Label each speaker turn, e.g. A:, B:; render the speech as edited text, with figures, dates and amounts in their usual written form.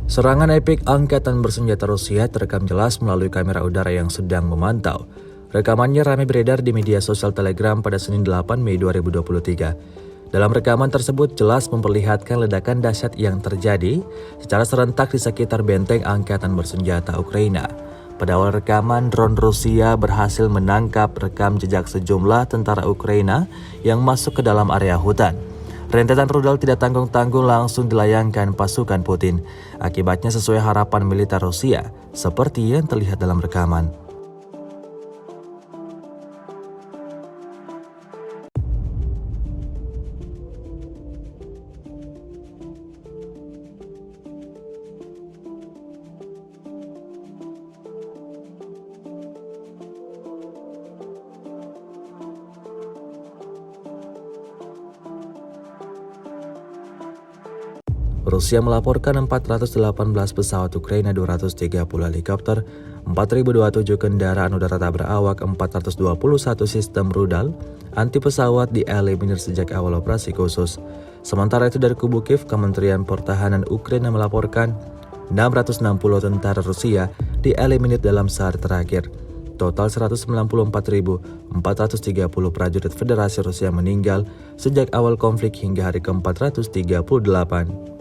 A: Serangan epik angkatan bersenjata Rusia terekam jelas melalui kamera udara yang sedang memantau. Rekamannya ramai beredar di media sosial Telegram pada Senin 8 Mei 2023. Dalam rekaman tersebut jelas memperlihatkan ledakan dahsyat yang terjadi secara serentak di sekitar benteng angkatan bersenjata Ukraina. Pada awal rekaman, drone Rusia berhasil menangkap rekam jejak sejumlah tentara Ukraina yang masuk ke dalam area hutan. Rentetan rudal tidak tanggung-tanggung langsung dilayangkan pasukan Putin. Akibatnya sesuai harapan militer Rusia, seperti yang terlihat dalam rekaman. Rusia melaporkan 418 pesawat Ukraina, 230 helikopter, 4.027 kendaraan udara tak berawak, 421 sistem rudal anti pesawat dieliminir sejak awal operasi khusus. Sementara itu dari kubu Kiev, Kementerian Pertahanan Ukraina melaporkan 660 tentara Rusia dieliminir dalam sehari terakhir. Total 194.430 prajurit Federasi Rusia meninggal sejak awal konflik hingga hari ke-438.